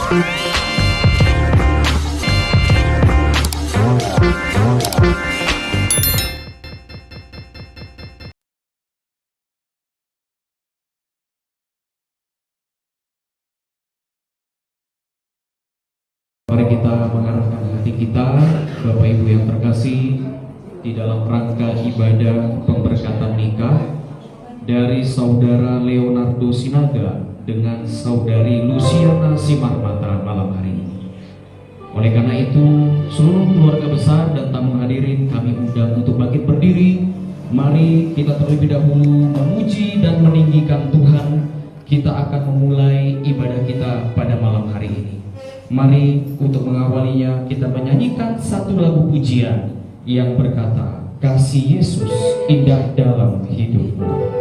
Mari kita mengarahkan hati kita, Bapak Ibu yang terkasih, di dalam rangka ibadah pemberkatan nikah dari Saudara Leonardo Sinaga dengan Saudari Luciana Simarmata malam hari ini. Oleh karena itu, seluruh keluarga besar dan tamu hadirin kami undang untuk bangkit berdiri. Mari kita terlebih dahulu memuji dan meninggikan Tuhan. Kita akan memulai ibadah kita pada malam hari ini. Mari untuk mengawalinya kita menyanyikan satu lagu pujian yang berkata, kasih Yesus indah dalam hidupmu.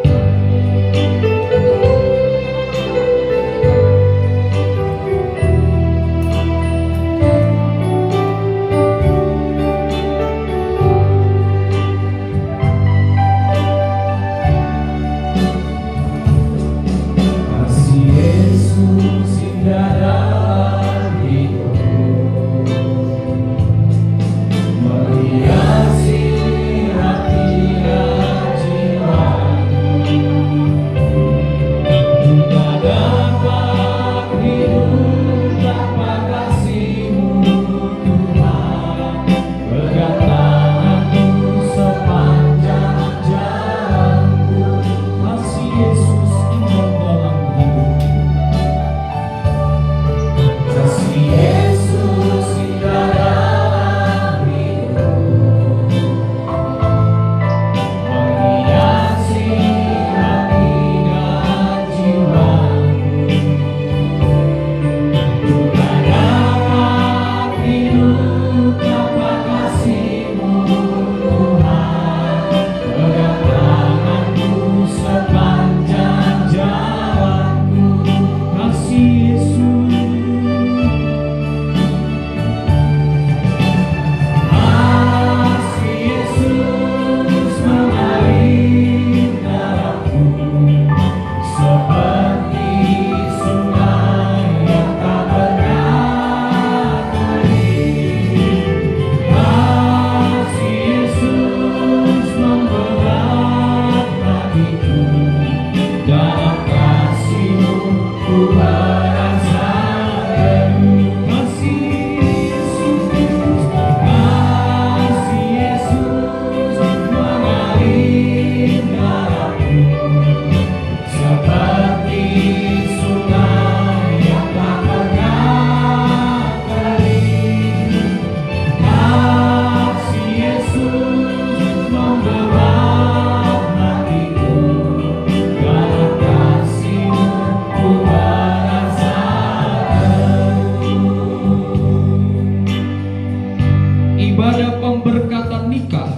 Ibadah pemberkatan nikah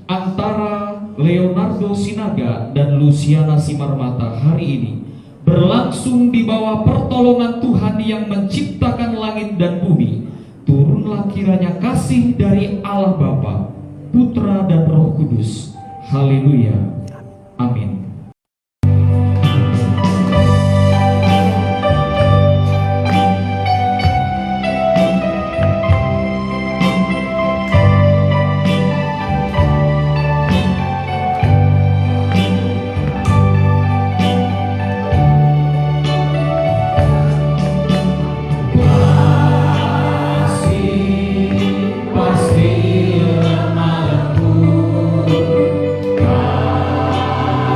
antara Leonardo Sinaga dan Luciana Simarmata hari ini berlangsung di bawah pertolongan Tuhan yang menciptakan langit dan bumi. Turunlah kiranya kasih dari Allah Bapa, Putra dan Roh Kudus. Haleluya. Amin.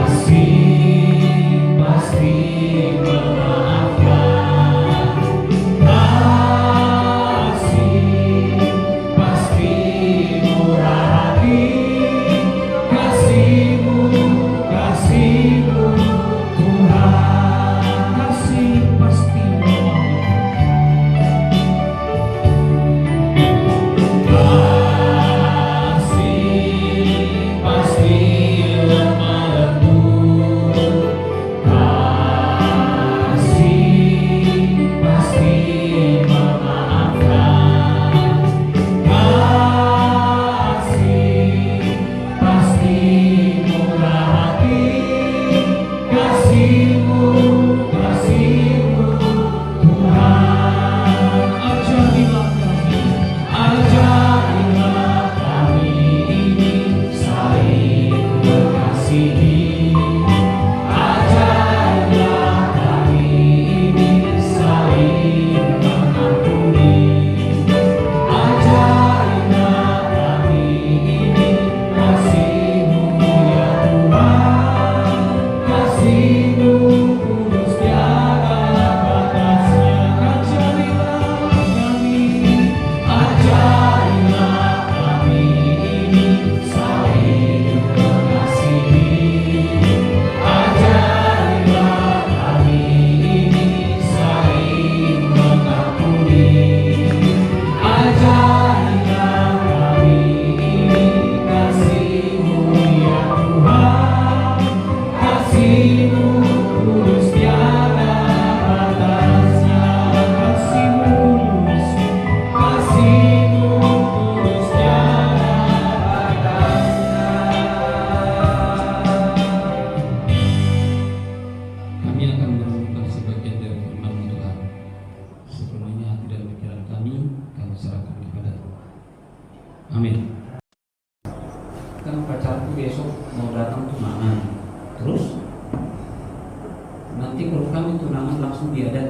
Pasti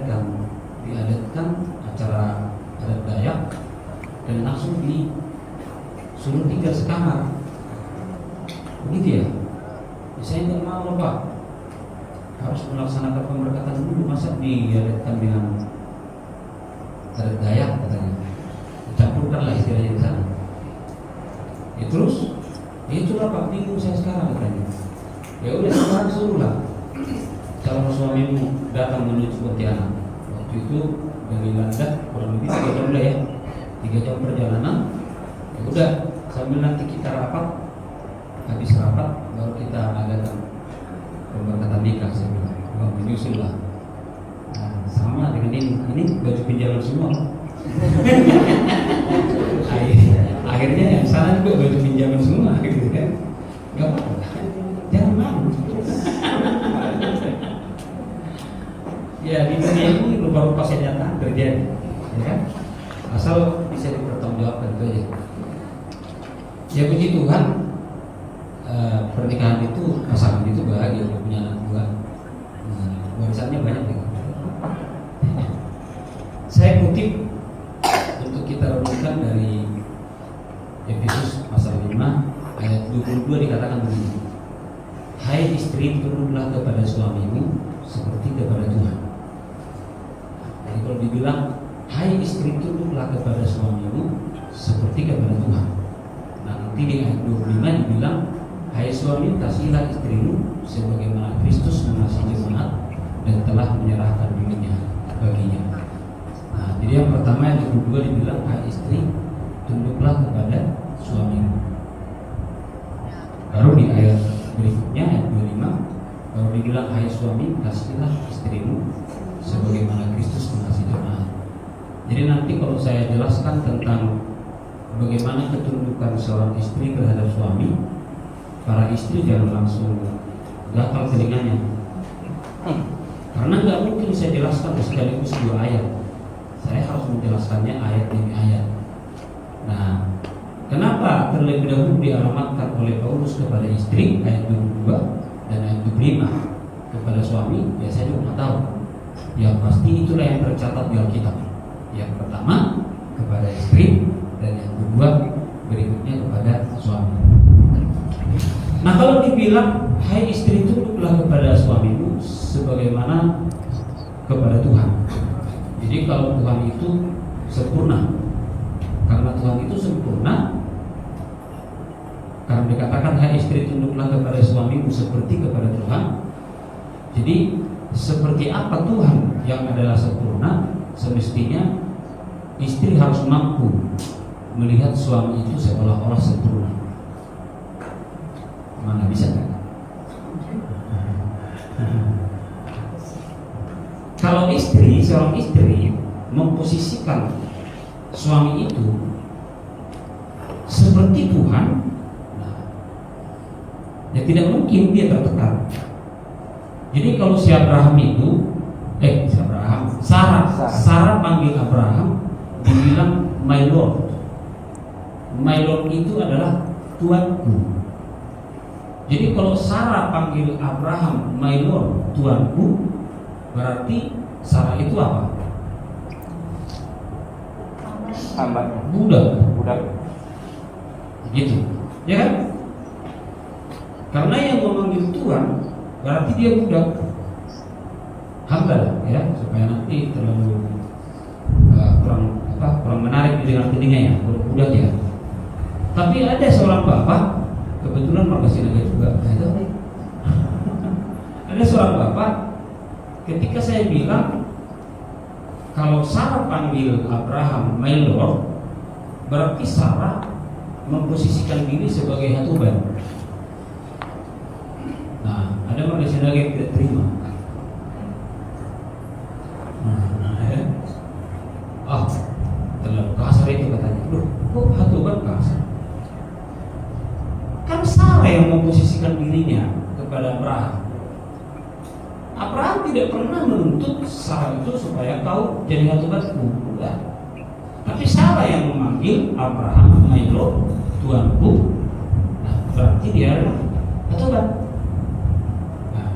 diadakan acara adat Dayak dan langsung disuruh tinggal sekamar, begitu ya? Saya nggak mau Pak, harus melaksanakan pemberkatan dulu, masa diadakan dengan adat Dayak katanya, dicampurkan lah istilahnya di sana. Ya terus, ya itulah Pak, bingung saya sekarang katanya. Ya udah sekarang suruhlah calon suamimu datang menuju Pontianak. Waktu itu dari Landak kurang lebih 3 jam lah ya, 3 jam perjalanan. Ya udah, sambil nanti kita rapat, habis rapat baru kita adakan pemberkatan nikah. Saya bilang, wah menyusul lah. Nah, sama dengan ini baju pinjaman semua. Akhirnya yang sana juga baju pinjaman semua, gitu kan? Gak apa-apa, jangan malu. Ya di dunia ini rupa-rupa senyata terjadi, ya kan? Asal bisa dipertanggungjawabkan itu aja. Ya puji Tuhan, pernikahan itu, pasangan itu bahagia, punya anak dua, warisannya banyak juga. Saya kutip untuk kita renungkan dari Efesus pasal 5 ayat 22 dikatakan begini: hai istri, tunduklah kepada suamimu seperti kepada Tuhan. Jadi kalau dibilang hai istri, tunduklah kepada suamimu seperti kepada Tuhan. Nah nanti di ayat 25 dibilang hai suami, kasihilah istrimu sebagaimana Kristus mengasihi jemaat dan telah menyerahkan dirinya baginya. Nah jadi yang pertama, yang kedua dibilang hai istri, tunduklah kepada suamimu. Baru di ayat berikutnya ayat 25 baru dibilang hai suami, kasihilah istrimu sebagaimana Kristus mengasihi jemaat. Jadi nanti kalau saya jelaskan tentang bagaimana ketundukan seorang istri terhadap suami, para istri jangan langsung gatal telinganya, karena nggak mungkin saya jelaskan sekaligus 2 ayat. Saya harus menjelaskannya ayat demi ayat. Nah, kenapa terlebih dahulu dialamatkan oleh Paulus kepada istri ayat 22 dan ayat 25 kepada suami? Ya saya juga nggak tahu. Yang pasti itulah yang tercatat di Alkitab. Yang pertama kepada istri dan yang kedua berikutnya kepada suami. Nah kalau dibilang hai istri, tunduklah kepada suamimu sebagaimana kepada Tuhan. Jadi kalau Tuhan itu sempurna, karena Tuhan itu sempurna, karena dikatakan hai istri, tunduklah kepada suamimu seperti kepada Tuhan. Jadi seperti apa Tuhan yang adalah sempurna, semestinya istri harus mampu melihat suami itu seolah-olah sempurna. Mana bisa kan? Kalau seorang istri memposisikan suami itu seperti Tuhan, nah, ya tidak mungkin dia tertekan. Jadi kalau si Abraham itu, Sarah panggil Abraham, dibilang my Lord. My Lord itu adalah Tuanku. Jadi kalau Sarah panggil Abraham my Lord, Tuanku, berarti Sarah itu apa? Budak. Gitu, ya kan? Karena yang memanggil Tuhan berarti dia budak. Hamba ya, supaya nanti terlalu kurang menarik di dengar telinganya, budak ya. Tapi ada seorang bapak, kebetulan warga Sinaga juga, ada seorang bapak, ketika saya bilang kalau Sarah panggil Abraham my Lord, berarti Sarah memposisikan diri sebagai hatuban. Nah, ada warga Sinaga yang tidak terima. Terlalu kasar itu katanya. Loh, kok hatuban kasar? Kan Sarah yang memposisikan dirinya kepada Abraham. Abraham tidak pernah menuntut Sarah itu supaya kau jadi hatubanku, enggak. Tapi Sarah yang memanggil Abraham, my Lord, Tuanku. Nah, berarti dia adalah hatuban. Nah.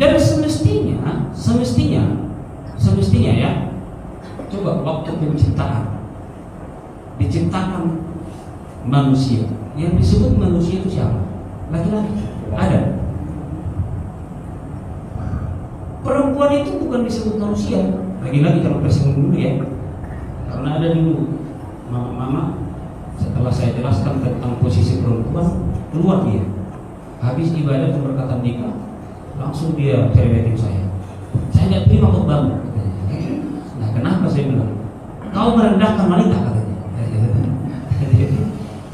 Dan semestinya semestinya ya, coba waktu diciptakan manusia, yang disebut manusia itu siapa? Laki-laki. Ada. Perempuan itu bukan disebut manusia. Lagi-lagi kalau tersinggung dulu ya, karena ada dulu mama setelah saya jelaskan tentang posisi perempuan, keluar dia. Habis ibadah pemberkatan nikah, langsung dia cerewetin saya. Saya nggak terima khotbahmu. Nah, kenapa saya bilang? Kau merendahkan wanita katanya.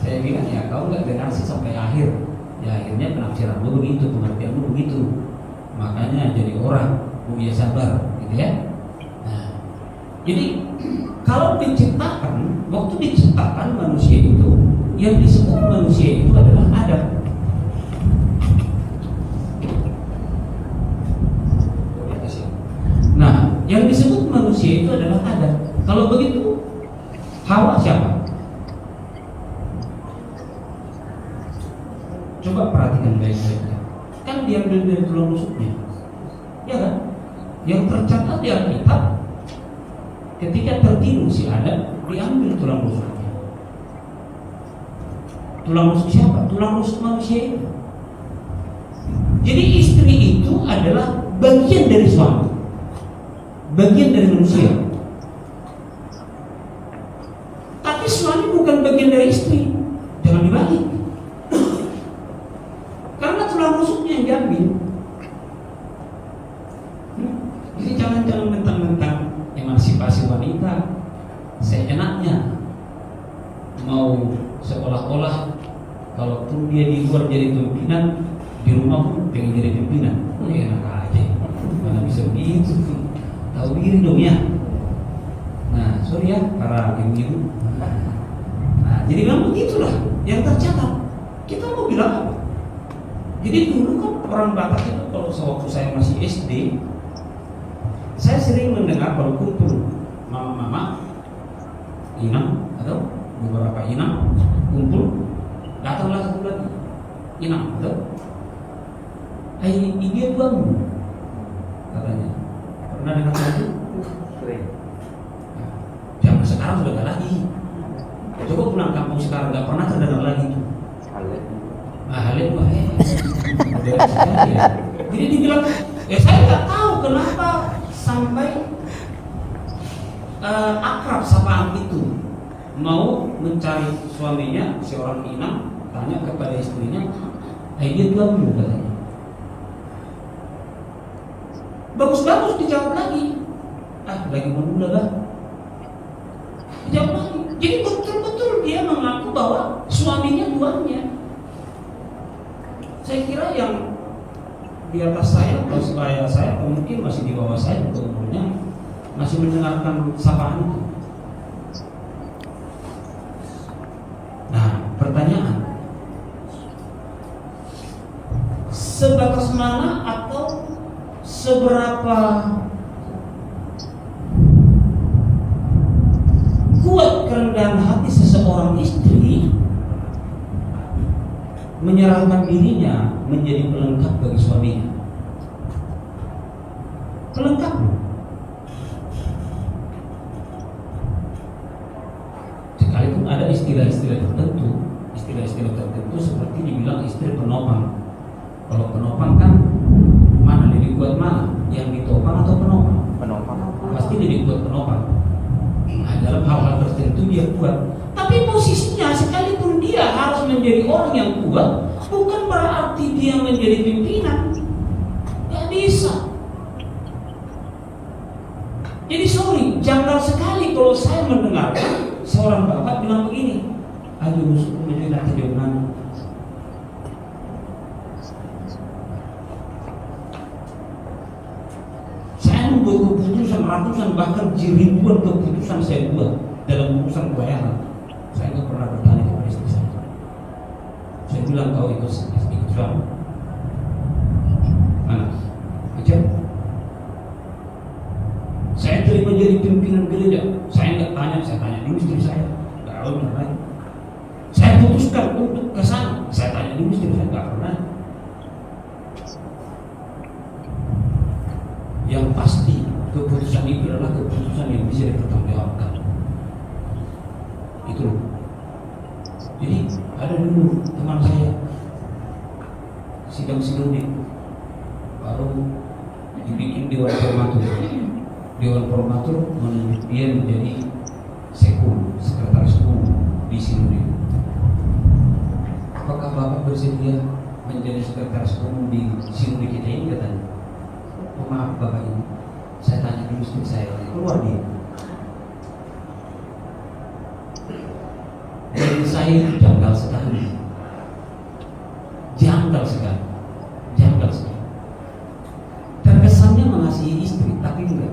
Saya bilang ya kau nggak dengar sih sampai akhir. Ya akhirnya penafsiranmu begitu, pengertianmu begitu. Makanya jadi orang punya sabar, gitu ya. Nah, jadi kalau waktu diciptakan manusia itu, yang disebut manusia itu adalah Adam. Nah, yang disebut manusia itu adalah Adam. Kalau begitu, Hawa siapa? Coba perhatikan baik-baik. Kan diambil dari tulang rusuknya, ya kan? Yang tercatat di Alkitab, ketika tertidur si Adam, diambil tulang rusuknya. Tulang rusuk siapa? Tulang rusuk manusia itu. Jadi istri itu adalah bagian dari suami, bagian dari manusia. Tapi suami bukan bagian dari istri. Jangan dibalik. Karena tulang rusuknya yang diambil. Jadi jangan mentang-mentang emansipasi wanita seenaknya, mau seolah-olah kalau pun dia di luar jadi pimpinan, di rumah pun pengen jadi pimpinan. Enak aja, mana bisa begitu? Tahu diri dong ya. Nah, sorry ya para ibu-ibu. Nah, jadi memang begitulah yang tercatat. Kita mau bilang apa? Jadi dulu kan orang Batak itu kalau sewaktu saya masih SD, saya sering mendengar kalau kumpul mama-mama, inang atau beberapa inang kumpul, datanglah satu lagi inang atau ini buang katanya. Pernah dengar itu? Sering. Zaman sekarang sudah nggak lagi. Coba pulang kampung sekarang nggak pernah terdengar lagi itu. Halil ya. Jadi dibilang, saya nggak tahu kenapa sampai akrab sapaan itu mau mencari suaminya, seorang inang tanya kepada istrinya, dia dulu katanya. Bagus-bagus dijawab lagi, lagi menunda lah. Dijawab lagi. Jadi betul-betul dia mengaku bahwa suaminya duanya. Saya kira yang di atas saya atau sebaya saya atau mungkin masih di bawah saya umurnya masih mendengarkan sapaan itu. Nah, pertanyaan, sebatas mana atau seberapa kuat kerendahan hati seseorang istri menyerahkan dirinya menjadi pelengkap bagi suaminya. Pelengkap. Sekalipun ada istilah-istilah tertentu seperti dibilang istri penopang. Kalau penopang kan mana dia dibuat mana? Yang ditopang atau penopang? Penopang. Pasti dia dibuat penopang. Nah, dalam hal-hal tertentu dia kuat. Tapi posisinya sekalipun dia harus menjadi orang yang kuat, bukan berarti dia menjadi pimpinan. Gak bisa. Jadi sorry, janggal sekali kalau saya mendengar seorang bapak bilang begini, aduh musuhku menjadi nanti jangan. Saya membuat keputusan ratusan bahkan ribuan keputusan saya buat dalam urusan pembayaran. Saya nggak pernah bertanya kepada istri saya. Saya bilang kau ikut suami. Mana? Aja. Saya terima jadi pimpinan gereja. Saya nggak tanya, saya tanya dulu istri saya. Nggak tahu pernah. Saya putuskan untuk ke sana. Saya tanya dulu istri saya, nggak pernah. Yang pasti keputusan itu adalah keputusan yang bisa dipertanggungjawabkan. Itu loh. Jadi ada dulu teman saya sidang sinode, baru dibikin dewan formatur. Dewan formatur menunjuk dia menjadi sekum, sekretaris umum di sinode. Apakah Bapak bersedia menjadi sekretaris umum di sinode kita ini? Katanya. Oh, maaf Bapak ini, saya tanya dulu istri saya, keluar dia. Dan saya itu janggal sekali, janggal sekali. Terkesannya mengasihi istri, tapi enggak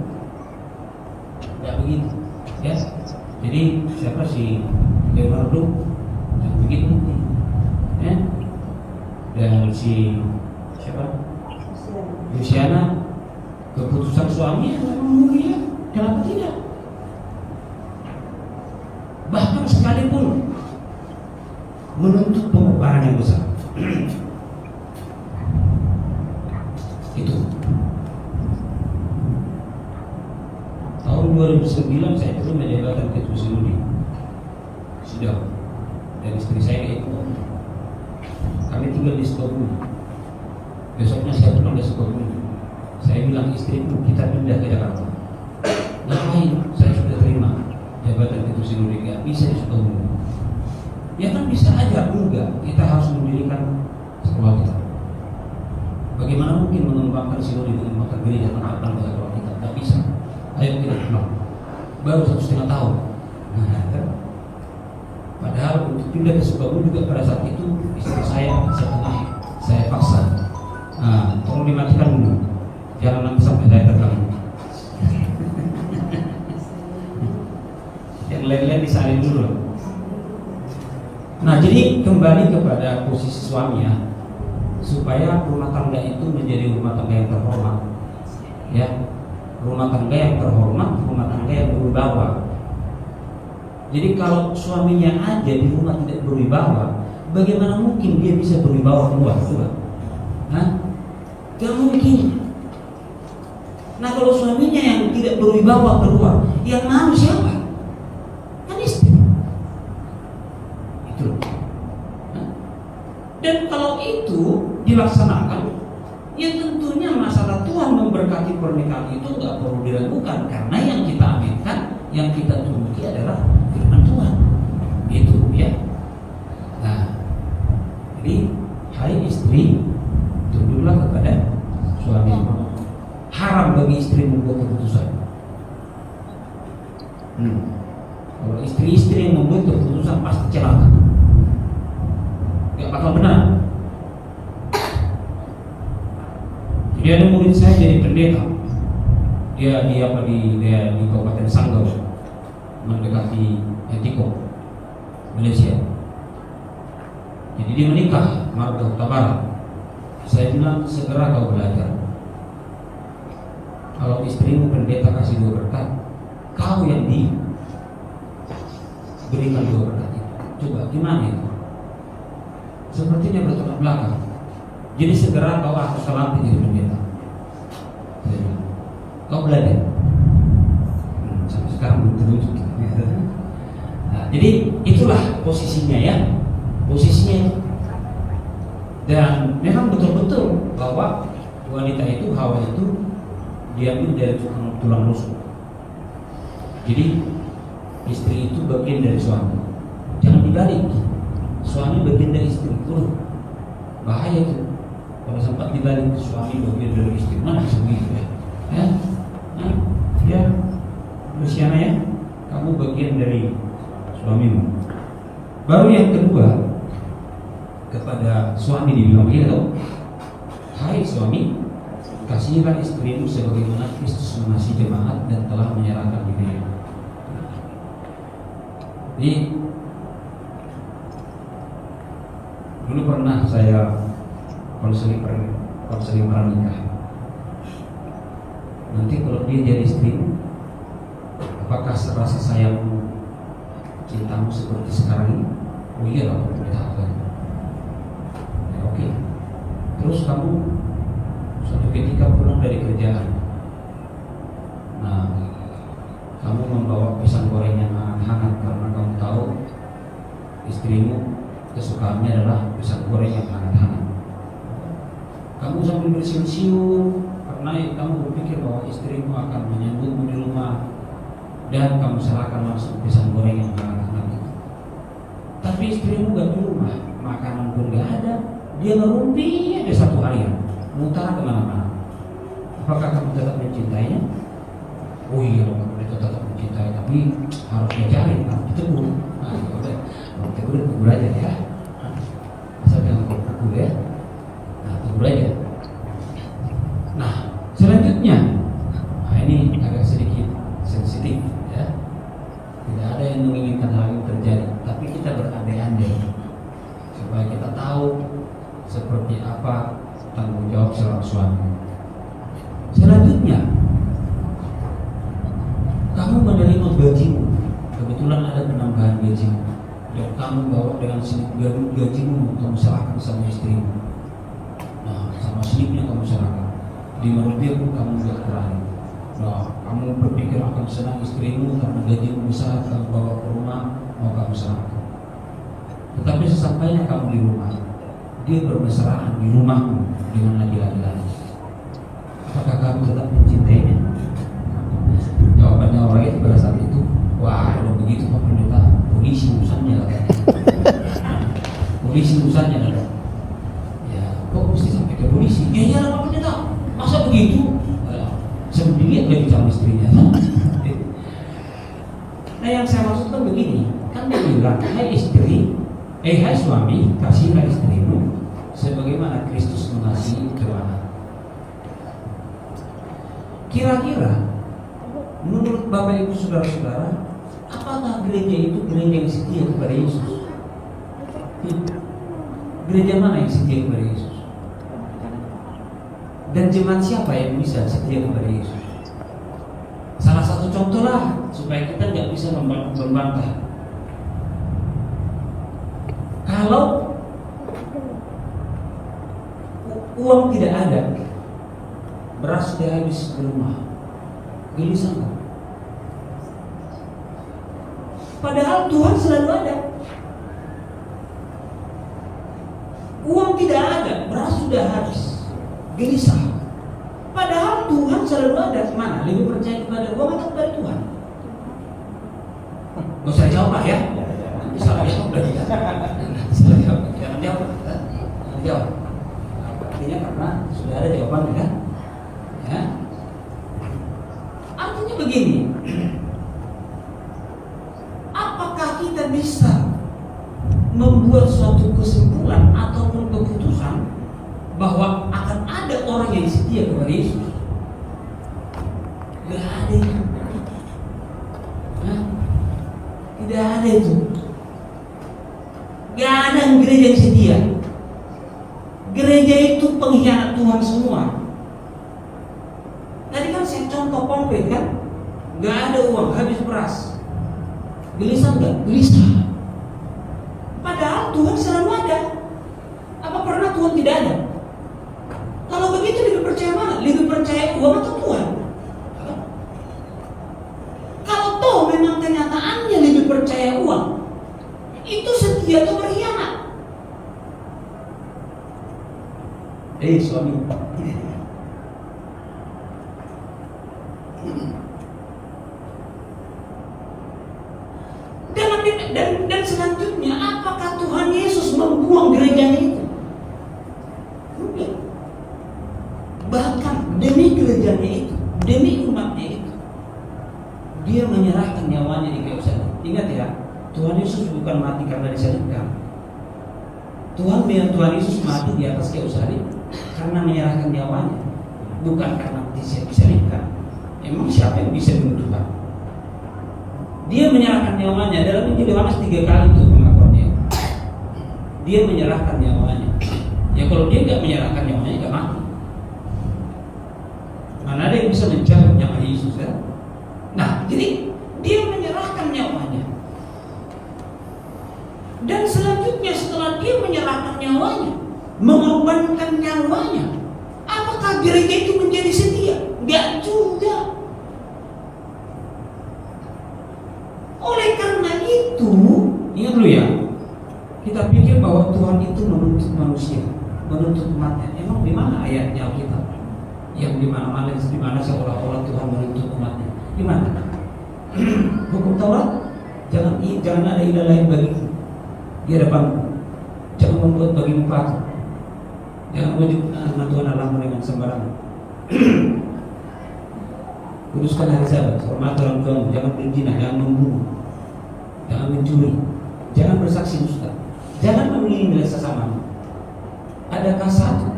begitu, ya. Jadi siapa si Leonardo yang begitu, ya. Dan si siapa? Luciana, keputusan suami memang mulia, kenapa tidak? Bahkan sekalipun menuntut pengorbanan yang besar. Itu tahun 2009 saya itu menjabatkan ketua sinode, sudah, dan istri saya itu kami tinggal di Sukabumi. Besoknya saya pulang ke Sukabumi. Saya bilang istriku, kita pindah ke Jakarta. Ngapain? Saya sudah terima jabatan ketua sinode, nggak bisa di Sukabumi. Ya kan bisa aja, enggak. Kita harus mendirikan sekolah kita. Bagaimana mungkin mengembangkan sinode dengan mata gereja tanpa sekolah kita? Nggak bisa. Ayo kita pulang. Baru 1,5 tahun. Nah, kan? Padahal untuk pindah ke Sukabumi juga pada saat itu istri saya saya paksa. Nah, tolong dimatikan dulu. Jangan nanti sampai saya terganggu. Yang lain-lain disalin dulu. Nah, jadi kembali kepada posisi suami ya, supaya rumah tangga itu menjadi rumah tangga yang terhormat, ya, rumah tangga yang terhormat, rumah tangga yang berwibawa. Jadi kalau suaminya aja di rumah tidak berwibawa, bagaimana mungkin dia bisa berwibawa keluar? Nah, gak mungkin. Nah, kalau suaminya yang tidak berwibawa keluar, yang malu siapa? Kan istri. Itu. Nah, dan kalau itu dilaksanakan, ya tentunya masalah Tuhan memberkati pernikahan itu nggak perlu diragukan, karena yang kita aminkan, yang kita turuti adalah firman Tuhan. Itu ya. Nah, jadi hai istri, tunduklah kepada suami. Haram bagi istri membuat keputusan. Kalau istri-istri yang membuat keputusan pasti celaka, gak bakal benar. Jadi ada murid saya jadi pendeta. Dia di Kabupaten Sanggau, mendekati Etiko, Malaysia. Jadi dia menikah, marga Kota Barat. Saya bilang segera kau belajar. Kalau istrimu pendeta kasih 2 berkat, kau yang diberikan 2 berkat itu. Coba gimana itu? Sepertinya bertolak belakang. Jadi segera kau harus salam jadi pendeta. Kau belajar. Sampai sekarang belum terwujud. Nah, jadi itulah posisinya ya, posisinya itu. Dan memang betul-betul bahwa wanita itu, Hawa itu diambil dari tulang rusuk. Jadi istri itu bagian dari suami. Jangan dibalik. Suami bagian dari istri. Bahaya itu. Kalau sempat dibalik, suami bagian dari istri. Mana bisa begitu ya? Ya, Luciana ya, kamu bagian dari suamimu. Baru yang kedua, kepada suami dibilang gitu, hai suami, kasihilah istrimu sebagaimana Kristus mengasihi jemaat dan telah menyerahkan dirinya. Jadi dulu pernah saya konseling pranikah. Nanti kalau dia jadi istrimu, apakah rasa sayangmu, cintamu seperti sekarang ini? Oh iya lah, kita akan. Oke. Terus kamu suatu ketika pulang dari kerjaan, pisang goreng yang hangat-hangat. Kamu sambil bersiul-siul karena kamu berpikir bahwa istrimu akan menyambutmu di rumah dan kamu serahkan langsung pisang goreng yang hangat-hangat itu. Tapi istrimu gak di rumah, makanan pun gak ada, dia ngerumpi ada satu harian, mutar kemana-mana. Apakah kamu tetap mencintainya? Oh iya, kamu tetap mencintai, tapi harus dicari, harus ditegur. Nah, udah, tegur aja ya. Asal jangan tegur ya. Nah, tegur aja. Nah, selanjutnya, ini agak sedikit sensitif ya. Tidak ada yang menginginkan hal ini terjadi, tapi kita berandai-andai supaya kita tahu seperti apa tanggung jawab seorang suami. Selanjutnya, kamu menerima gajimu, kebetulan ada penambahan gajimu, dan kamu bawa dengan slip gajimu, kamu serahkan sama istrimu. Nah, sama slipnya kamu serahkan, 5 rupiah pun kamu gak kurangi. Nah, kamu berpikir akan senang istrimu karena gajimu besar, kamu bawa ke rumah, mau kamu serahkan. Tetapi sesampainya kamu di rumah, dia bermesraan di rumahmu dengan laki-laki lain. Apakah kamu tetap mencintainya? Jawabannya orang itu pada saat itu, wah kalau begitu Pak Pendeta, polisi urusannya lah. Polisi urusannya lah. Ya, kok mesti sampai ke polisi? Ya iyalah Pak Pendeta, masa begitu? Sendiri lagi sama istrinya. Nah yang saya maksudkan begini, kan dia bilang, hai suami, kasihilah istrimu sebagaimana Kristus mengasihi jemaat. Kira-kira menurut Bapak Ibu Saudara-saudara, apakah gereja itu gereja yang setia kepada Yesus? Gereja mana yang setia kepada Yesus? Dan jemaat siapa yang bisa setia kepada Yesus? Salah satu contoh lah supaya kita nggak bisa membantah. Kalau uang tidak ada, beras sudah habis di rumah, gelisah nggak? Padahal Tuhan selalu ada. Uang tidak ada, beras sudah habis, gelisah. Padahal Tuhan selalu ada. Mana? Lebih percaya kepada uang atau kepada Tuhan? Gak usah jawab ya. Nanti salah jawab berarti ya. Salah jawab. Jangan jawab. Jangan jawab. Artinya karena sudah ada jawabannya kan? Ya. Artinya begini. Apakah kita bisa membuat suatu kesimpulan ataupun keputusan bahwa akan ada orang yang setia kepada Yesus? Tidak ada itu. Tidak ada itu. Tidak ada gereja yang setia. Gereja itu pengkhianat Tuhan semua. Tadi kan saya contoh konkret kan, tidak ada uang, habis beras. Gelisah enggak? Gelisah. Padahal Tuhan selalu ada. Apa pernah Tuhan tidak ada? Kalau begitu lebih percaya mana? Lebih percaya uang atau Tuhan? Kalau toh memang kenyataannya lebih percaya uang, itu setia atau berkhianat? Suami. Dan selanjutnya, apakah Tuhan Yesus membuang gerejanya itu? Tidak. Bahkan demi gerejanya itu, demi umatnya itu, dia menyerahkan nyawanya di kayu salib. Ingat ya, Tuhan Yesus bukan mati karena disalibkan. Tuhan Yesus mati di atas kayu salib karena menyerahkan nyawanya, bukan karena disalibkan. Emang siapa yang bisa menentukan? Dia menyerahkan nyawanya. Dalam Injil Yohanes 3 kali itu pengakuannya. Dia menyerahkan nyawanya. Ya kalau dia nggak menyerahkan nyawanya, nggak mati. Mana ada yang bisa mencabut nyawa Yesus kan? Nah, jadi dia menyerahkan nyawanya. Dan selanjutnya setelah dia menyerahkan nyawanya, mengorbankan nyawanya, apakah gereja itu menjadi setia? Nggak juga. Oleh karena itu, ingat dulu ya, kita pikir bahwa Tuhan itu menuntut manusia, menuntut umatnya. Emang di mana ayatnya Alkitab? Yang di mana seolah-olah Tuhan menuntut umatnya? Di mana? Hukum Taurat, jangan ada ilah lain bagimu di hadapanmu. Jangan membuat bagimu patung. Jangan menyebut nama Tuhan Allahmu dengan sembarangan. Kuduskan hari Sabat, hormati orang tuamu, jangan berzina, jangan membunuh, jangan mencuri, jangan bersaksi dusta, jangan memilih nilai sesamamu. Adakah satu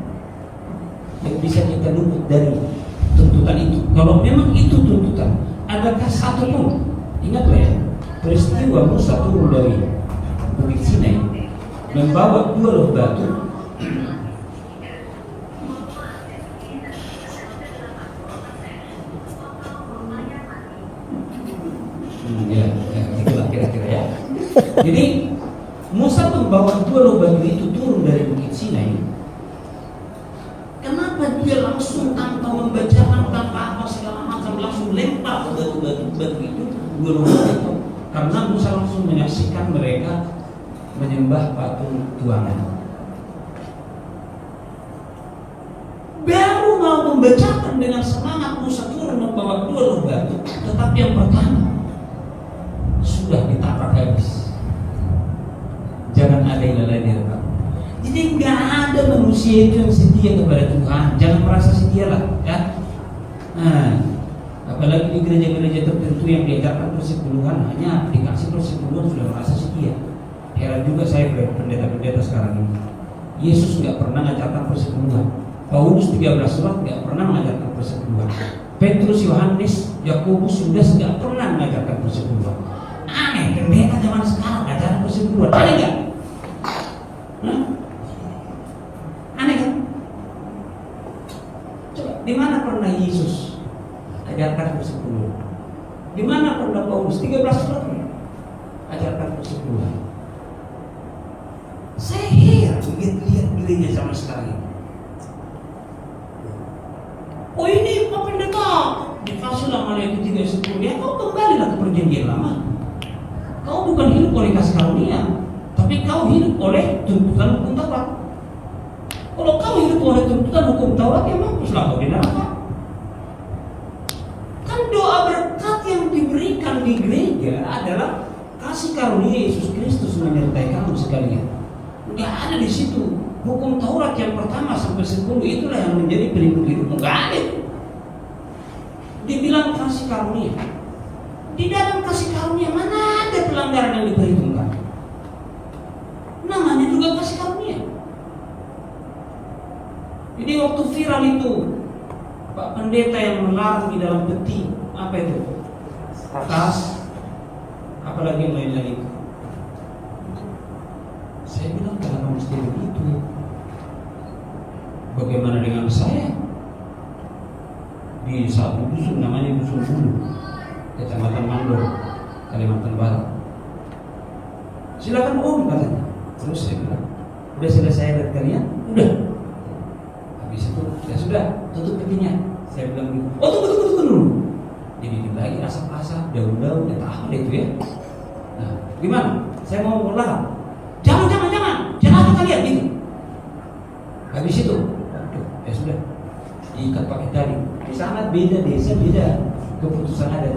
yang bisa kita luput dari tuntutan itu? Kalau memang itu tuntutan, adakah satu pun? Ingatlah ya, peristiwa Musa turun dari Bukit Sinai membawa 2 loh batu. Itulah kira-kira ya. Jadi Musa membawa 2 loh batu itu turun dari Bukit Sinai. Kenapa dia langsung tanpa membacakan, tanpa apa segala macam, langsung lempar batu itu 2 loh batu itu? Karena Musa langsung menyaksikan mereka menyembah patung tuangan. Baru mau membacakan dengan semangat Musa turun membawa 2 loh batu, tetapi yang pertama sudah ditabrak habis. Jangan ada yang lain di hadapan. Jadi nggak ada manusia itu yang setia kepada Tuhan. Jangan merasa setia lah, ya. Nah, apalagi di gereja-gereja tertentu yang diajarkan persepuluhan, hanya dikasih persepuluhan sudah merasa setia. Heran juga saya pendeta-pendeta sekarang ini. Yesus nggak pernah mengajarkan persepuluhan. Paulus 13 surat nggak pernah mengajarkan persepuluhan. Petrus, Yohanes, Yakobus, Yudas nggak pernah mengajarkan persepuluhan. Aneh, pendeta zaman sekarang ajaran persepuluhan. Aneh nggak? Aneh kan? Coba, di mana pernah Yesus ajarkan persepuluhan? Di mana pernah Paulus 13 surat ajarkan persepuluhan? Saya heran lihat gereja zaman sekarang ini. Oh ini Pak Pendeta dikasih nama itu 3:10, ya kau kembalilah ke perjanjian lama. Kau bukan hidup oleh kasih karunia, tapi kau hidup oleh tuntutan hukum Taurat. Kalau kau hidup oleh tuntutan hukum Taurat, ya mampuslah kau di neraka. Kan doa berkat yang diberikan di gereja adalah kasih karunia Yesus Kristus menyertai kamu sekalian. Nggak ada di situ hukum Taurat yang pertama sampai 10 itulah yang menjadi pelindung hidupmu. Nggak ada. Dibilang kasih karunia. Di dalam kasih karunia mana ada pelanggaran yang diperhitungkan? Namanya juga kasih karunia. Jadi waktu viral itu Pak Pendeta yang melarang di dalam peti, apa itu? Tas, apalagi yang lain lagi. Saya bilang kenapa mesti begitu? Bagaimana dengan saya? Di satu dusun namanya Dusun Bulu, Kecamatan Mandor, Kalimantan Barat. Silakan om katanya. Terus saya bilang, udah selesai lihat kalian? Udah. Habis itu ya sudah tutup petinya. Saya bilang gitu. Oh tunggu dulu. Jadi dibagi asap-asap, daun-daun, ya apa itu ya? Nah, gimana? Saya mau melarang. Jangan apa kalian gitu. Habis itu, ya sudah, diikat pakai tali. Di sana beda desa, beda keputusan ada.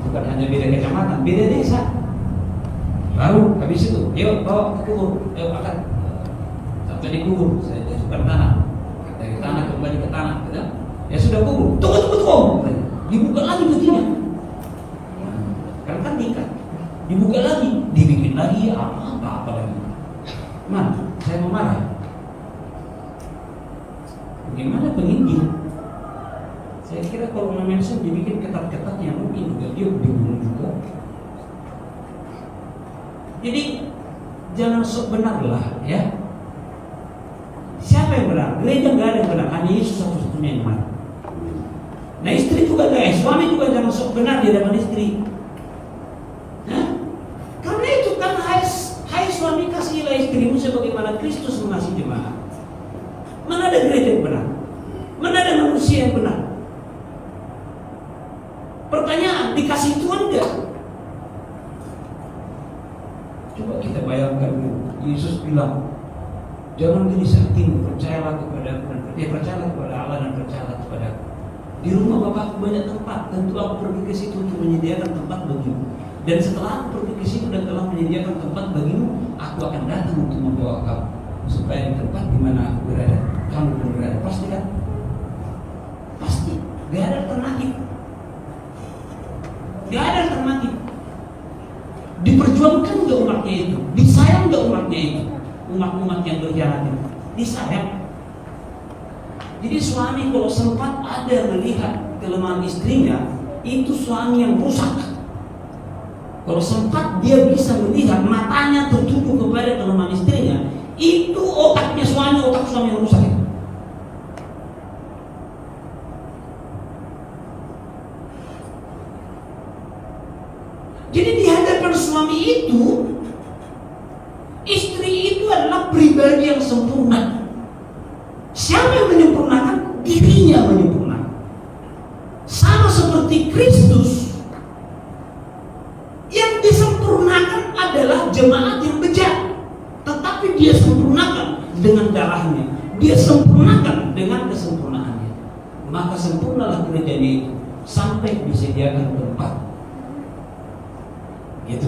Bukan hanya beda kecamatan, beda desa. Baru habis itu, yuk bawa ke kubur, yuk angkat sampai di kubur. Saya masukkan tanah, dari tanah kembali ke tanah, gitu. Ya sudah kubur. Tunggu. Dibuka lagi petinya. Kan diikat. Dibuka lagi, dibikin lagi apa lagi. Man, saya mau marah. Bagaimana penginjil? Saya kira kalau mention dibikin ketat-ketatnya mungkin juga dia dibunuh juga. Jadi jangan sok benar lah ya. Siapa yang benar? Gereja nggak ada yang benar, hanya Yesus satu-satunya yang benar. Nah istri juga nggak, suami juga jangan sok benar di hadapan istri. Karena itu kan hai suami kasihilah istrimu sebagaimana Kristus mengasihi jemaat. Mana ada gereja yang benar? Mana ada manusia yang benar? Pertanyaan, dikasih Tuhan enggak? Coba kita bayangkan Yesus bilang, jangan gelisah hatimu, percayalah kepada Allah dan percayalah kepada aku. Di rumah Bapakku banyak tempat, tentu aku pergi ke situ untuk menyediakan tempat bagimu. Dan setelah aku pergi ke situ dan telah menyediakan tempat bagimu, aku akan datang untuk membawa kamu, supaya di tempat di mana aku berada, kamu pun berada. Pasti kan? Pasti. Gak ada alternatif. Gak ada alternatif. Diperjuangkan gak umatnya itu, disayang gak umatnya itu, umat-umat yang berkhianat itu, disayang. Jadi suami kalau sempat ada melihat kelemahan istrinya, itu suami yang rusak. Kalau sempat dia bisa melihat matanya tertuju kepada kelemahan istrinya, itu otak suami yang rusak itu. Jadi di hadapan suami itu, istri itu adalah pribadi yang sempurna. Siapa yang menyempurnakan? Dirinya menyempurnakan. Sama seperti Kristus, yang disempurnakan adalah jemaat yang bejat, tetapi dia sempurnakan dengan darahnya, dia sempurnakan dengan kesempurnaannya. Maka sempurnalah gerejanya itu sampai disediakan tempat. Gitu.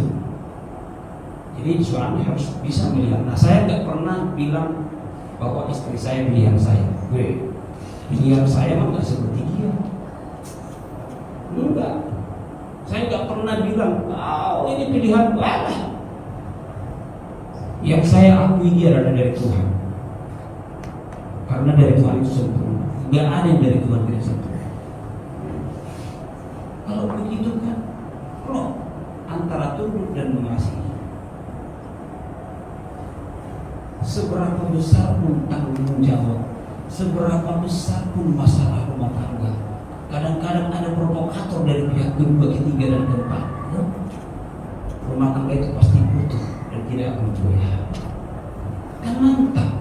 Jadi suami harus bisa melihat. Nah, saya nggak pernah bilang bahwa istri saya pilihan saya. Pilihan saya mah nggak seperti dia. Enggak. Saya nggak pernah bilang, oh ini pilihan Allah. Yang saya akui dia adalah dari Tuhan. Karena dari Tuhan itu sempurna. Nggak ada yang dari Tuhan tidak sempurna. Kalau begitu kan, loh, antara tunduk dan mengasihi. Seberapa besar pun tanggung jawab, seberapa besar pun masalah rumah tangga, kadang-kadang ada provokator dari pihak kedua, ketiga, dan keempat. Rumah tangga itu pasti butuh dan tidak akan goyah. Kan mantap,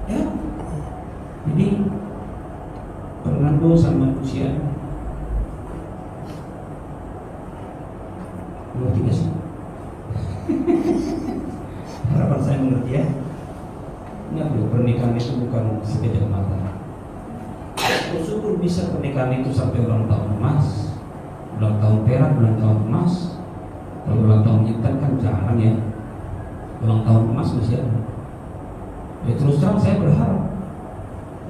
ya? Jadi Fernando sama Lucia, dua tiga sih. Harapan saya mengerti ya. Ingat loh, pernikahan itu bukan sekejap mata. Syukur bisa pernikahan itu sampai ulang tahun emas, ulang tahun perak, ulang tahun emas. Kalau ulang tahun intan kan jarang ya. Ulang tahun emas masih ada. Ya terus terang saya berharap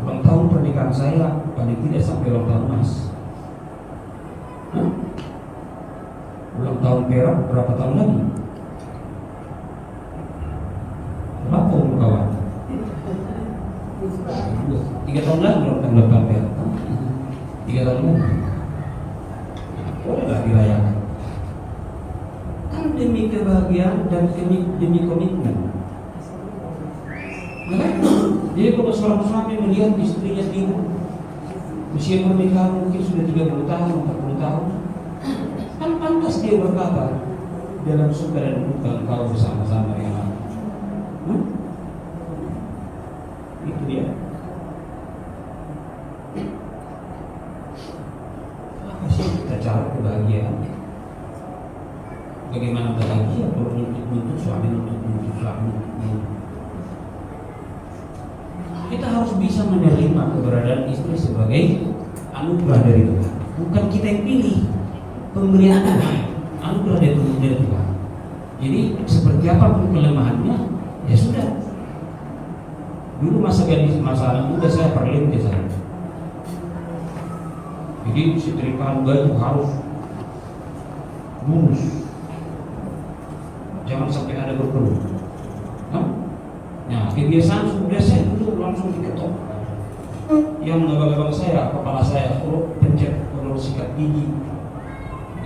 ulang tahun pernikahan saya paling tidak sampai ulang tahun emas. Ulang tahun perak berapa tahun lagi? Berapa umur kawan? 3 tahun lagi ulang tahun perak. 3 tahun lagi. Bolehlah dirayakan. Kan demi kebahagiaan dan demi komitmen. Jadi kalau seorang suami melihat istrinya sibuk, usia pernikahan mungkin sudah 30 tahun, 40 tahun, kan pantas dia berkata, dalam suka dan duka engkau bersama-sama yang lain. Itu dia. Apa sih kita cara kebahagiaan? Bagaimana bahagia kalau nuntut suami, nuntut suami? Kita harus bisa menerima keberadaan istri sebagai anugerah dari Tuhan. Bukan kita yang pilih, pemberian Tuhan, anugerah dari Tuhan. Jadi seperti apapun kelemahannya, ya sudah. Dulu masa gadis, masa anak muda saya perlindungan saya. Jadi setrika baju harus mulus, jangan sampai ada berpeluh. Nah, kebiasaan sudah saya dulu langsung diketok. Yang mengagal-agal saya, kepala saya, kalau pencet, kalau sikat gigi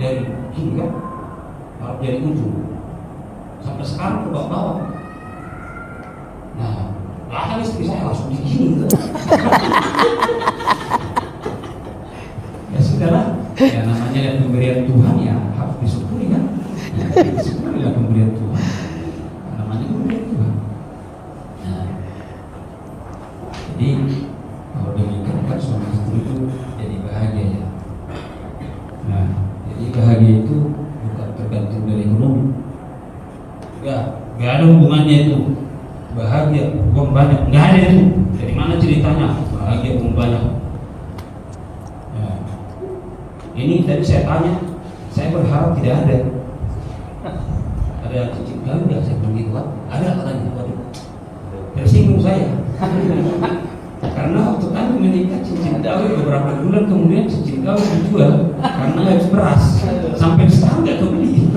dari gini kan, harus dari ujung sampai sekarang ke bawah. Nah, bahkan istri saya langsung begini gitu. Ya sudahlah, ya namanya dan pemberian Tuhan ya harus disyukuri kan. Ya, disyukurilah pemberian Tuhan. Namanya pemberian Tuhan. Nah, jadi kalau demikian kan suami istri itu jadi bahagia ya. Nah, jadi bahagia itu bukan tergantung dari ekonomi. Gak ada hubungannya itu bahagia uang banyak, nggak ada itu. Dari mana ceritanya bahagia uang banyak? Ya. Ini tadi saya tanya, saya berharap tidak ada. Ada cincin kawin nggak? Saya bilang gitu kan. Ada katanya. Waduh, tersinggung saya. Karena waktu kami menikah cincin kawin beberapa bulan kemudian cincin kawin dijual karena habis beras. Sampai sekarang nggak kebeli.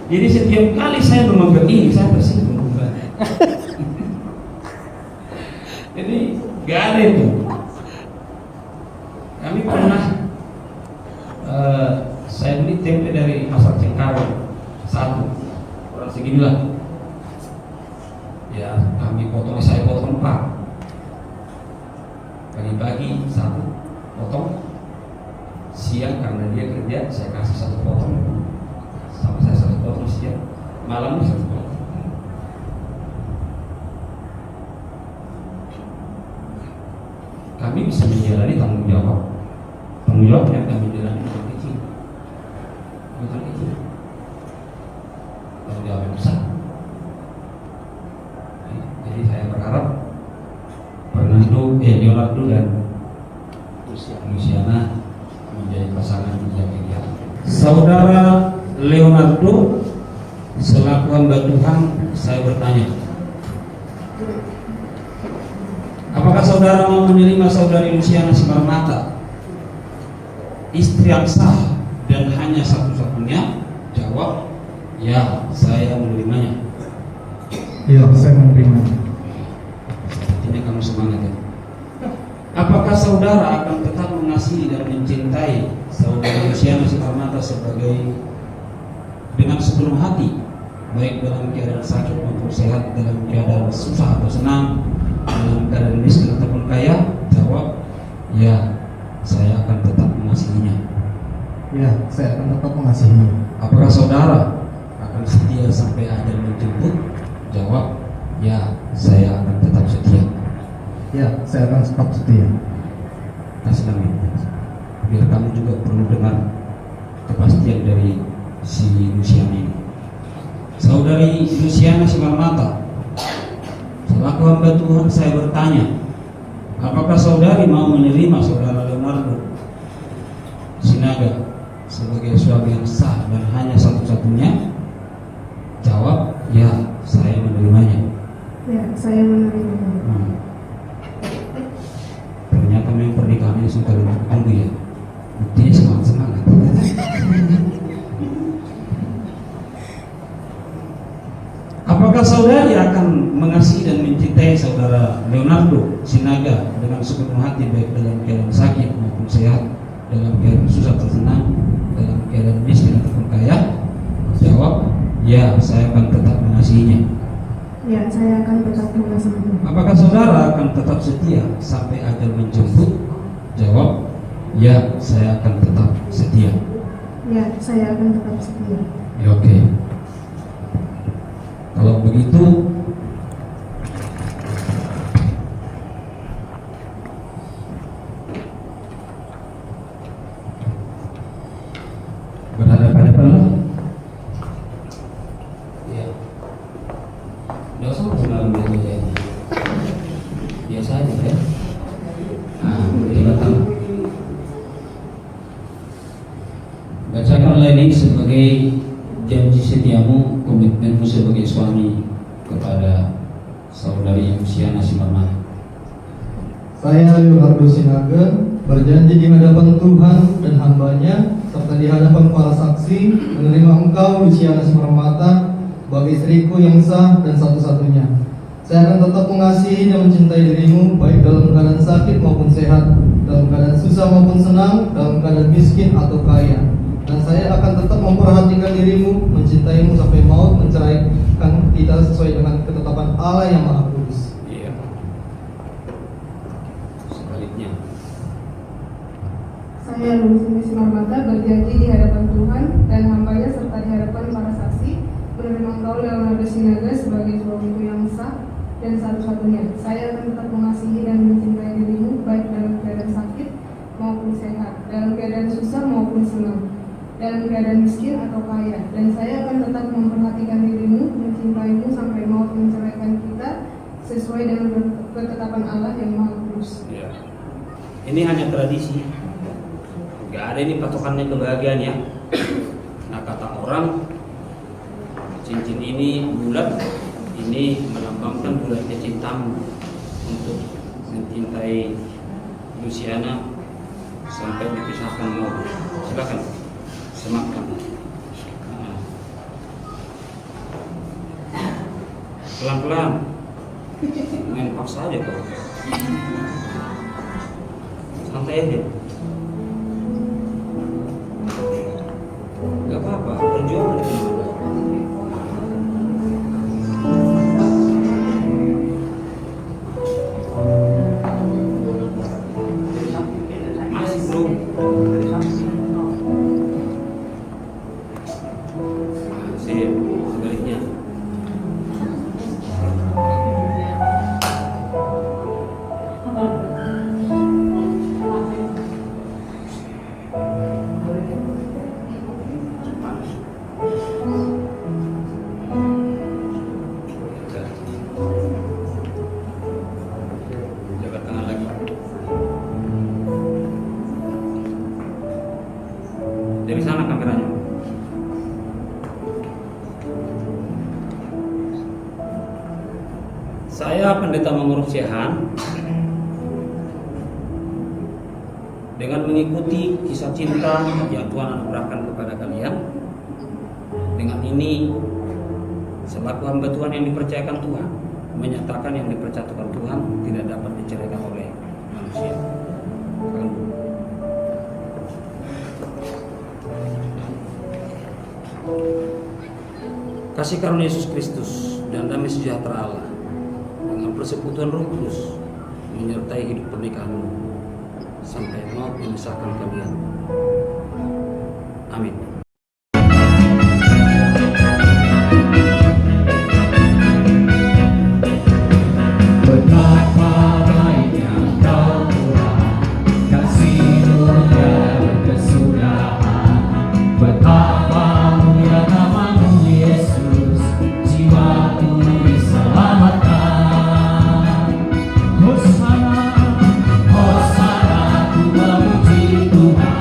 Jadi setiap kali saya memegang ini saya tersinggung. Jadi nggak ada itu. Kami pernah saya beli tempe dari pasar Cengkareng satu orang seginilah. Ya kami potong, saya potong 4. Pagi-pagi 1 potong, siang karena dia kerja saya kasih 1 potong, sama saya 1 potong siang, malam 1 potong. Kami bisa menjalani tanggung jawab yang kami jalani bukan kecil, tanggung jawab yang besar. Jadi saya berharap Leonardo dan Luciana menjadi pasangan yang ideal. Saudara Leonardo, selaku hamba Tuhan, saya bertanya, apakah saudara mau menerima saudari Luciana Simarmata, istri yang sah dan hanya satu-satunya? Jawab, ya, saya menerimanya. Ya, saya menerimanya. Sepertinya kamu semangat ya. Apakah saudara akan tetap mengasihi dan mencintai saudari Luciana Simarmata dengan sepenuh hati, baik dalam keadaan sakit maupun sehat, dalam keadaan susah atau senang, dalam keadaan miskin ataupun kaya? Jawab, ya, saya akan tetap mengasihinya. Ya, saya akan tetap mengasihinya. Apakah saudara akan setia sampai ajal menjemput? Jawab, ya, saya akan tetap setia. Ya, saya akan tetap setia. Kasih kami, biar kamu juga perlu dengar kepastian dari si Luciana ini. Saudari Luciana Simarmata, selaku hamba Tuhan, saya bertanya, apakah saudari mau menerima saudara Leonardo Sinaga sebagai suami yang sah dan hanya satu-satunya? Jawab, ya, saya menerimanya. Ya, saya menerimanya. Ternyata memang pernikahan ini sudah tunggu ya. Buktinya semangat. Apakah saudari akan mengasihi dan mencintai saudara Leonardo Sinaga dengan sepenuh hati, baik dalam keadaan sakit maupun sehat, dalam keadaan susah atau senang, dalam keadaan miskin ataupun kaya? Jawab, ya, saya akan tetap mengasihinya. Ya, saya akan tetap mengasihinya. Apakah saudara akan tetap setia sampai ajal menjemput? Jawab, ya, saya akan tetap setia. Ya, saya akan tetap setia. Ya, oke. Kalau begitu, berhadapan-hadapanlah. Ya. Nggak usah mengenal media ini. Biasa aja ya. Datang. Bacakanlah ini sebagai janji setiamu, komitmenmu sebagai suami kepada saudari Luciana Simarmata. Saya Leonardo Sinaga berjanji di hadapan Tuhan dan hambanya serta di hadapan para saksi menerima engkau Luciana Simarmata sebagai istriku yang sah dan satu-satunya. Saya akan tetap mengasihi dan mencintai dirimu baik dalam keadaan sakit maupun sehat, dalam keadaan susah maupun senang, dalam keadaan miskin atau kaya. Dan saya akan tetap memperhatikan dirimu, mencintaimu sampai maut menceraikan kita sesuai dengan ketetapan Allah yang Maha Kudus. Iya. Sebaliknya. Saya Luciana Simarmata berjanji di hadapan Tuhan dan hambanya serta di hadapan para saksi menerima engkau Leonardo Sinaga sebagai suamiku yang sah dan satu-satunya. Saya akan tetap mengasihi dan mencintai dirimu baik dalam keadaan sakit maupun sehat, dalam keadaan susah maupun senang, dalam keadaan miskin atau kaya, dan saya akan tetap memperhatikan dirimu, mencintaimu sampai maut menceraikan kita sesuai dengan ketetapan Allah yang Maha Kudus. Ya. Ini hanya tradisi, nggak ada ini patokannya kebahagiaan ya. Nah kata orang, cincin ini bulat, ini melambangkan bulatnya cintamu untuk mencintai Luciana sampai dipisahkan maut. Silakan sematkan. Nah. Pelan-pelan, main paksa aja kau. Santai aja. Gak apa-apa, perjuangan itu. Masih belum. Sip, sebaliknya. Jabat tangan lagi. Dari sana kameranya. Saya Pendeta Manguruf Syahan dengan mengikuti kisah cinta yang Tuhan anugerahkan kepada kalian. Dengan ini selaku hamba Tuhan yang dipercayakan Tuhan, menyatakan yang dipercayakan Tuhan tidak dapat diceraikan oleh manusia. Kasih karunia Yesus Kristus dan damai sejahtera Allah dengan persekutuan Roh Kudus menyertai hidup pernikahanmu sampai maut memisahkan kalian. Amin. Betapa baiknya Kau Tuhan, kasih-Mu yang berkesudahan. Betapa mulia nama-Mu Yesus, jiwaku diselamatkan. Hosana, Hosana, ku memuji Tuhan.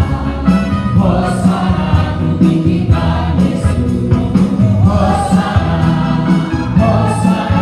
Hosana, ku tinggikan Yesus. Hosana, Hosana,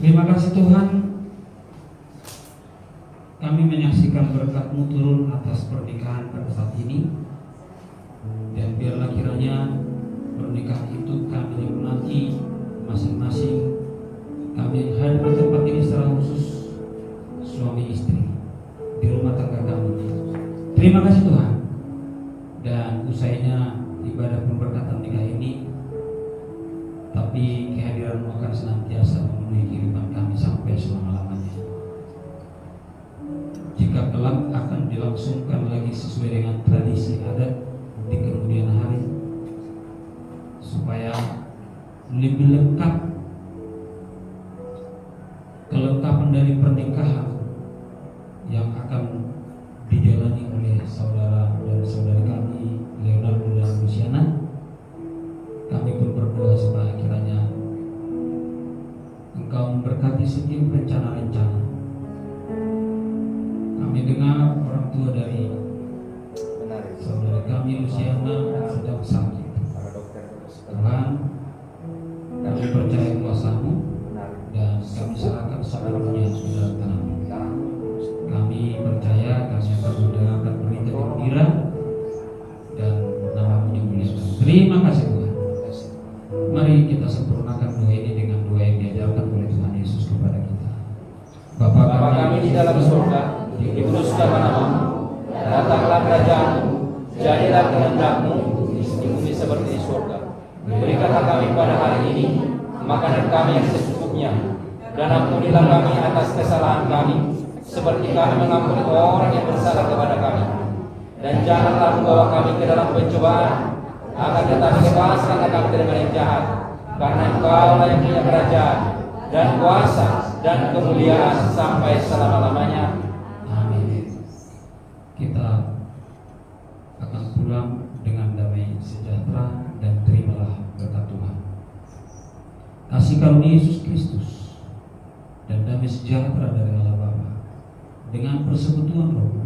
Terima kasih Tuhan, kami menyaksikan berkat-Mu turun atas pernikahan pada saat ini. Dan biarlah kiranya pernikahan itu kami nikmati masing-masing, kami yang hadir di tempat ini secara khusus suami istri di rumah tangga kami. Terima kasih Tuhan. Dan usainya ibadah pemberkatan nikah ini, tapi kehadiran-Mu akan senantiasa memenuhi kehidupan kami sampai selama-lamanya. Jika kelak akan dilangsungkan lagi sesuai dengan tradisi adat di kemudian hari, supaya lebih lengkap kelengkapan dari pernikahan yang akan dijalani oleh saudara dan saudari kami Leonardo dan Luciana. Kami pun berdoa supaya kiranya Engkau memberkati setiap rencana-rencana. Kami dengar orang tua dari saudara kami kami Luciana sedang sakit. Tuhan, kami percaya kuasa-Mu dan kami serahkan sepenuhnya saudara kami. Kami percaya kami akan mendengarkan berita gembira dan nama-Mu dimuliakan. Terima kasih Tuhan. Mari kita sempurnakan doa ini dengan doa yang diajarkan oleh Tuhan Yesus kepada kita. Bapa kami di dalam surga, dikuduskanlah nama-Mu, datanglah kerajaan-Mu, jadilah kehendak-Mu di bumi seperti di surga. Berikanlah kami pada hari ini makanan kami yang secukupnya, dan ampunilah kami atas kesalahan kami, seperti kami mengampuni orang yang bersalah kepada kami. Dan janganlah membawa kami ke dalam pencobaan, akan tetapi lepaskanlah kami dari yang jahat, karena Engkau-lah yang punya kerajaan dan kuasa dan kemuliaan sampai selama-lamanya. Amin. Kita akan pulang dengan damai sejahtera dan terimalah berkat Tuhan. Kasih karunia Yesus Kristus dan damai sejahtera dari Allah Bapa dengan persekutuan Roh